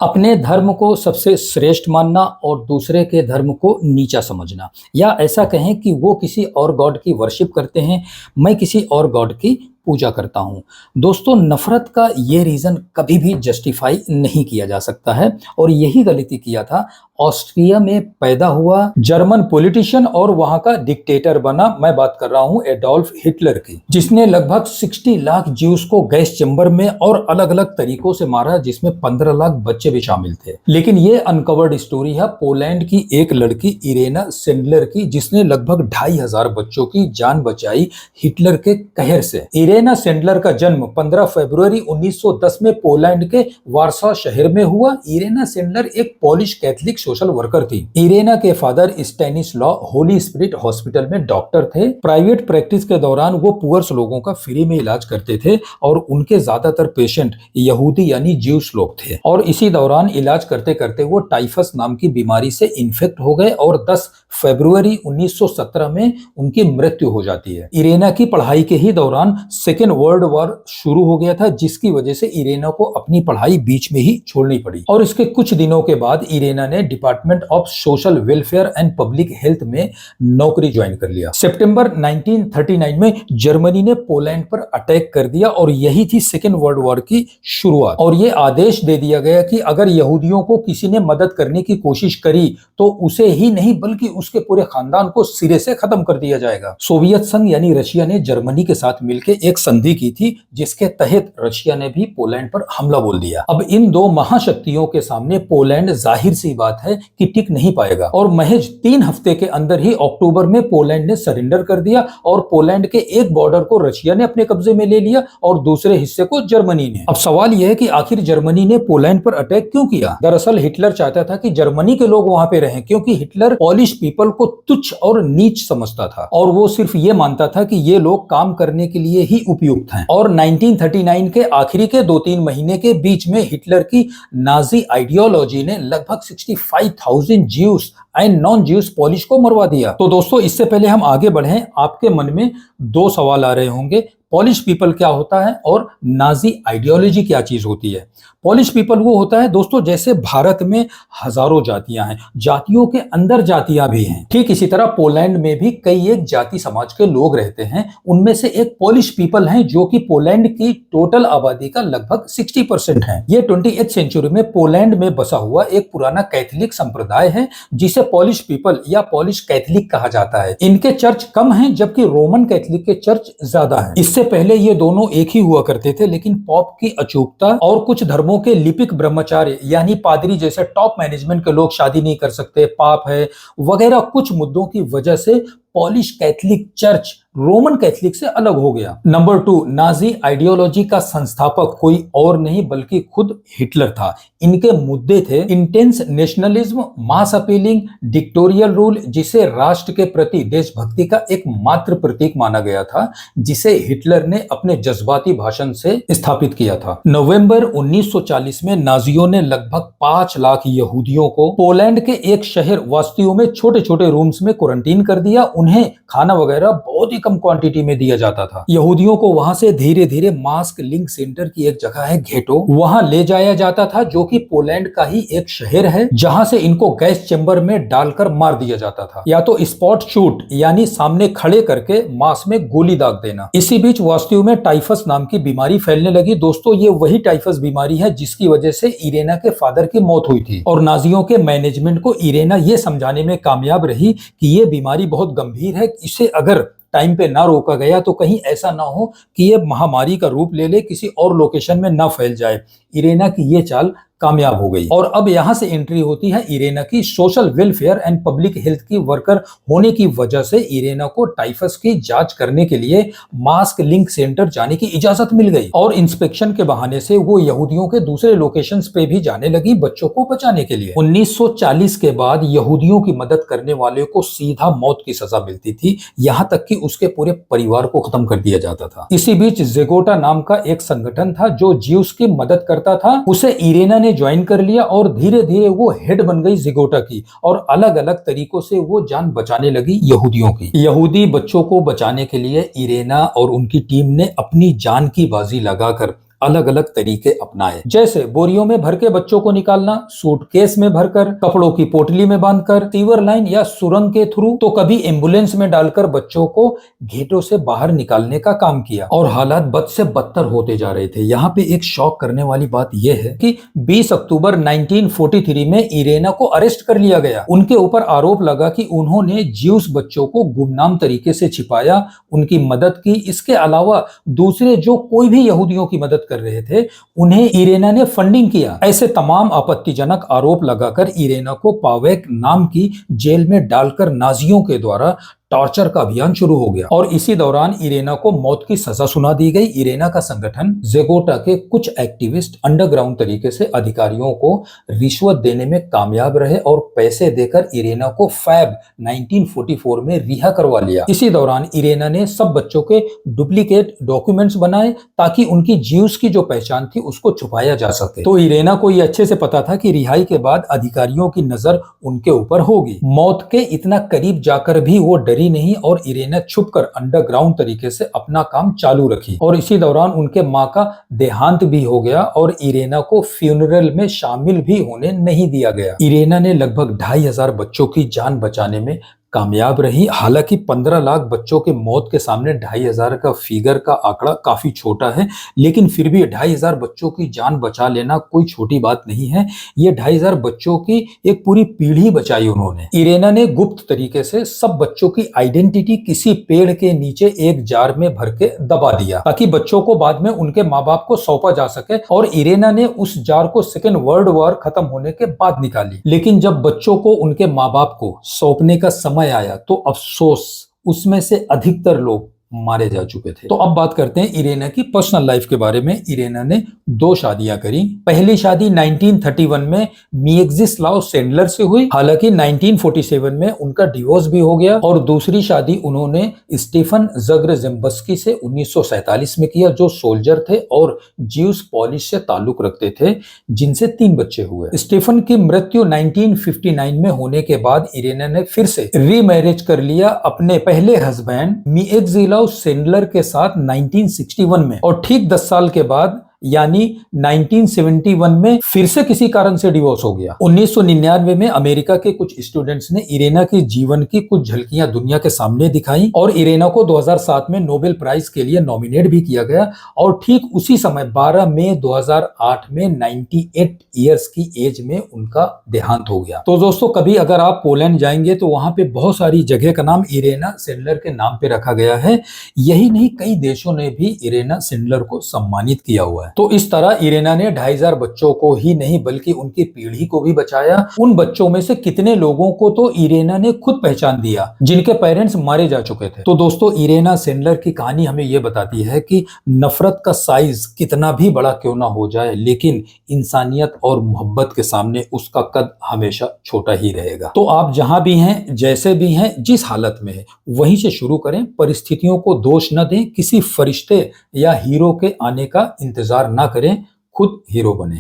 अपने धर्म को सबसे श्रेष्ठ मानना और दूसरे के धर्म को नीचा समझना, या ऐसा कहें कि वो किसी और गॉड की वर्शिप करते हैं, मैं किसी और गॉड की पूजा करता हूं। दोस्तों, नफरत का ये रीजन कभी भी जस्टिफाई नहीं किया जा सकता है और यही गलती किया था ऑस्ट्रिया में पैदा हुआ जर्मन पॉलिटिशियन और वहां का डिक्टेटर बना। मैं बात कर रहा हूं एडोल्फ हिटलर की, जिसने लगभग 60 लाख ज्यूस को गैस चेंबर में और अलग अलग तरीकों से मारा, जिसमें 15 लाख बच्चे भी शामिल थे। लेकिन ये अनकवर्ड स्टोरी है पोलैंड की एक लड़की इरेना सेंडलर की, जिसने लगभग 2500 बच्चों की जान बचाई हिटलर के कहर से। इरेना सेंडलर का जन्म 15 फरवरी 1910 में पोलैंड के वार्सा शहर में हुआ। इरेना सेंडलर एक पोलिश कैथलिक सोशल वर्कर थी। इरेना के फादर स्टैनिस्लॉ होली स्पिरिट हॉस्पिटल में डॉक्टर थे। प्राइवेट प्रैक्टिस के दौरान वो पुअर्स लोगों का फ्री में इलाज करते थे और उनके ज्यादातर पेशेंट यहूदी यानी ज्यूस लोग थे। और इसी दौरान इलाज करते करते वो टाइफस नाम की बीमारी से इन्फेक्ट हो गए और 10 फरवरी 1917 में उनकी मृत्यु हो जाती है। इरेना की पढ़ाई के ही दौरान सेकेंड वर्ल्ड वॉर शुरू हो गया था, जिसकी वजह से इरेना को अपनी पढ़ाई बीच में ही छोड़नी पड़ी। और इसके कुछ दिनों के बाद इरेना ने department of social welfare and public health में नौकरी ज्वाइन कर लिया। सितंबर 1939 में जर्मनी ने पोलैंड पर अटैक कर दिया और यही थी सेकेंड वर्ल्ड वॉर की शुरुआत। और ये आदेश दे दिया गया कि अगर यहूदियों को किसी ने मदद करने की कोशिश करी तो उसे ही नहीं बल्कि उसके पूरे खानदान को सिरे से खत्म कर दिया जाएगा। सोवियत संघ यानी रशिया ने जर्मनी के साथ मिलकर एक संधि की थी, जिसके तहत रशिया ने भी पोलैंड पर हमला बोल दिया। अब इन दो महाशक्तियों के सामने पोलैंड जाहिर सी बात है कि टिक नहीं पाएगा और महज 3 हफ्ते के अंदर ही अक्टूबर में पोलैंड ने सरेंडर कर दिया और पोलैंड के एक बॉर्डर को रशिया ने अपने कब्जे में ले लिया और दूसरे हिस्से को जर्मनी ने। अब सवाल यह है कि आखिर जर्मनी ने पोलैंड पर अटैक क्यों किया? दरअसल हिटलर चाहता था कि जर्मनी के लोग वहां पे रहें, क्योंकि हिटलर पॉलिश पीपल को तुच्छ और नीच समझता था और वो सिर्फ ये मानता था कि ये लोग काम करने के लिए ही उपयुक्त हैं। और 1939 के आखिरी के 2-3 महीने के बीच में हिटलर की नाजी आइडियोलॉजी ने लगभग 65,000 juice and non juice polish को मरवा दिया। तो दोस्तों, इससे पहले हम आगे बढ़ें, आपके मन में 2 सवाल आ रहे होंगे, पॉलिश पीपल क्या होता है और नाजी आइडियोलॉजी क्या चीज होती है? पॉलिश पीपल वो होता है दोस्तों, जैसे भारत में हजारों जातियां हैं, जातियों के अंदर जातियां भी हैं, ठीक इसी तरह पोलैंड में भी कई एक जाति समाज के लोग रहते हैं। उनमें से एक पॉलिश पीपल हैं, जो कि पोलैंड की टोटल आबादी का लगभग 60% है। ये 20th सेंचुरी में पोलैंड में बसा हुआ एक पुराना कैथलिक संप्रदाय है, जिसे पॉलिश पीपल या पॉलिश कैथलिक कहा जाता है। इनके चर्च कम हैं, जबकि रोमन कैथलिक के चर्च ज्यादा हैं। इससे पहले ये दोनों एक ही हुआ करते थे, लेकिन पॉप की अचूकता और कुछ धर्मों के लिपिक ब्रह्मचार्य यानी पादरी जैसे टॉप मैनेजमेंट के लोग शादी नहीं कर सकते, पाप है वगैरह कुछ मुद्दों की वजह से polish Catholic church Roman Catholic से अलग हो गया। नंबर 2, नाजी आइडियोलॉजी का संस्थापक कोई और नहीं बल्कि खुद हिटलर था। इनके मुद्दे थे इंटेंस नेशनलिज्म, मास अपीलिंग, डिक्टोरियल रूल, जिसे राष्ट्र के प्रति देशभक्ति का एक मात्र प्रतीक माना गया था, जिसे हिटलर ने अपने जज्बाती भाषण से स्थापित किया था। नवंबर 1940 में नाजियों ने लगभग 5 लाख यहूदियों को पोलैंड के एक शहर वास्तियों में छोटे छोटे रूम्स में क्वारंटीन कर दिया। उन्हें खाना वगैरह बहुत ही कम क्वांटिटी में दिया जाता था। यहूदियों को वहां से धीरे धीरे मास्क लिंक सेंटर की एक जगह है घेटो, वहां ले जाया जाता था, जो कि पोलैंड का ही एक शहर है, जहां से इनको गैस चेंबर में डालकर मार दिया जाता था, या तो स्पॉट शूट यानी सामने खड़े करके मांस में गोली दाग देना। इसी बीच वास्तव में टाइफस नाम की बीमारी फैलने लगी। दोस्तों, ये वही टाइफस बीमारी है जिसकी वजह से इरेना के फादर की मौत हुई थी और नाजियों के मैनेजमेंट को इरेना ये समझाने में कामयाब रही कि ये बीमारी बहुत गंभीर है, इसे अगर टाइम पे ना रोका गया तो कहीं ऐसा ना हो कि ये महामारी का रूप ले ले, किसी और लोकेशन में ना फैल जाए। इरेना की ये चाल कामयाब हो गई और अब यहां से एंट्री होती है इरेना की। Social welfare and public health की वर्कर होने की वजह से इरेना को टाइफस की जांच करने के लिए मास्क लिंक सेंटर जाने की इजाजत मिल गई और इंस्पेक्शन के बहाने से वो यहूदियों के दूसरे लोकेशंस पे भी जाने लगी बच्चों को बचाने के लिए। 1940 के बाद यहूदियों की मदद करने वाले को सीधा मौत की सजा मिलती थी, यहां तक कि उसके पूरे परिवार को खत्म कर दिया जाता था। इसी बीच ज़ेगोटा नाम का एक संगठन था जो ज्यूस की मदद करता था, उसे इरेना ने ज्वाइन कर लिया और धीरे धीरे वो हेड बन गई ज़ेगोटा की और अलग अलग तरीकों से वो जान बचाने लगी यहूदियों की। यहूदी बच्चों को बचाने के लिए इरेना और उनकी टीम ने अपनी जान की बाजी लगाकर अलग अलग तरीके अपनाए, जैसे बोरियों में भर के बच्चों को निकालना, सूटकेस में भरकर, कपड़ों की पोटली में बांधकर, सीवर लाइन या सुरंग के थ्रू, तो कभी एम्बुलेंस में डालकर बच्चों को गेटों से बाहर निकालने का काम किया। और हालात बद से बदतर होते जा रहे थे। यहाँ पे एक शॉक करने वाली बात यह है कि 20 अक्टूबर 1943 में इरेना को अरेस्ट कर लिया गया। उनके ऊपर आरोप लगा कि उन्होंने ज्यूस बच्चों को गुमनाम तरीके से छिपाया, उनकी मदद की। इसके अलावा दूसरे जो कोई भी यहूदियों की मदद कर रहे थे उन्हें इरेना ने फंडिंग किया। ऐसे तमाम आपत्तिजनक आरोप लगाकर इरेना को पावेक नाम की जेल में डालकर नाजियों के द्वारा टॉर्चर का अभियान शुरू हो गया और इसी दौरान इरेना को मौत की सजा सुना दी गई। इरेना का संगठन ज़ेगोटा के कुछ एक्टिविस्ट अंडरग्राउंड तरीके से अधिकारियों को रिश्वत देने में कामयाब रहे और पैसे देकर इरेना को फैब 1944 में रिहा करवा लिया। इसी दौरान इरेना ने सब बच्चों के डुप्लीकेट डॉक्यूमेंट्स बनाए ताकि उनकी ज्यूस की जो पहचान थी उसको छुपाया जा सके। तो इरेना को ये अच्छे से पता था कि रिहाई के बाद अधिकारियों की नजर उनके ऊपर होगी। मौत के इतना करीब जाकर भी वो डरी नहीं और इरेना छुपकर अंडरग्राउंड तरीके से अपना काम चालू रखी। और इसी दौरान उनके मां का देहांत भी हो गया और इरेना को फ्यूनरल में शामिल भी होने नहीं दिया गया। इरेना ने लगभग 2500 बच्चों की जान बचाने में कामयाब रही। हालांकि 15 लाख बच्चों के मौत के सामने 2500 का फिगर का आंकड़ा काफी छोटा है, लेकिन फिर भी 2500 बच्चों की जान बचा लेना कोई छोटी बात नहीं है। ये 2500 बच्चों की एक पूरी पीढ़ी बचाई उन्होंने। इरेना ने गुप्त तरीके से सब बच्चों की आइडेंटिटी किसी पेड़ के नीचे एक जार में भर के दबा दिया ताकि बच्चों को बाद में उनके माँ बाप को सौंपा जा सके। और इरेना ने उस जार को सेकेंड वर्ल्ड वॉर खत्म होने के बाद निकाली। लेकिन जब बच्चों को उनके माँ बाप को सौंपने का समय आया तो अफसोस उसमें से अधिकतर लोग मारे जा चुके थे। तो अब बात करते हैं इरेना की पर्सनल लाइफ के बारे में। इरेना ने 2 शादियां करी। पहली शादी 1931 में मिएक्जिस्लाव सेंडलर से हुई। हालांकि 1947 में उनका डिवोर्स भी हो गया। और दूसरी शादी उन्होंने स्टीफन ज़ग्रेजिम्बस्की से 1947 में किया, जो सोल्जर थे और ज्यूस पॉलिश से ताल्लुक रखते थे, जिनसे 3 बच्चे हुए। स्टीफन की मृत्यु 1959 में होने के बाद इरेना ने फिर से रीमैरिज कर लिया अपने पहले हस्बैंड मिएक्जिस्लाव सेंडलर के साथ 1961 में। और ठीक 10 साल के बाद यानी 1971 में फिर से किसी कारण से डिवोर्स हो गया। 1999 में अमेरिका के कुछ स्टूडेंट्स ने इरेना के जीवन की कुछ झलकियां दुनिया के सामने दिखाई और इरेना को 2007 में नोबेल प्राइज के लिए नॉमिनेट भी किया गया। और ठीक उसी समय 12 मई 2008 में 98 ईयर्स की एज में उनका देहांत हो गया। तो दोस्तों, कभी अगर आप पोलैंड जाएंगे तो वहां पे बहुत सारी जगह का नाम इरेना सेंडलर के नाम पे रखा गया है। यही नहीं, कई देशों ने भी इरेना सेंडलर को सम्मानित किया हुआ है। तो इस तरह इरेना ने 2500 बच्चों को ही नहीं बल्कि उनकी पीढ़ी को भी बचाया। उन बच्चों में से कितने लोगों को तो इरेना ने खुद पहचान दिया जिनके पेरेंट्स मारे जा चुके थे। तो दोस्तों, इरेना सेंडलर की कहानी हमें यह बताती है कि नफरत का साइज कितना भी बड़ा क्यों ना हो जाए, लेकिन इंसानियत और मोहब्बत के सामने उसका कद हमेशा छोटा ही रहेगा। तो आप जहां भी हैं, जैसे भी हैं, जिस हालत में है, वहीं से शुरू करें। परिस्थितियों को दोष न दें, किसी फरिश्ते या हीरो के आने का इंतजार ना करें, खुद हीरो बने।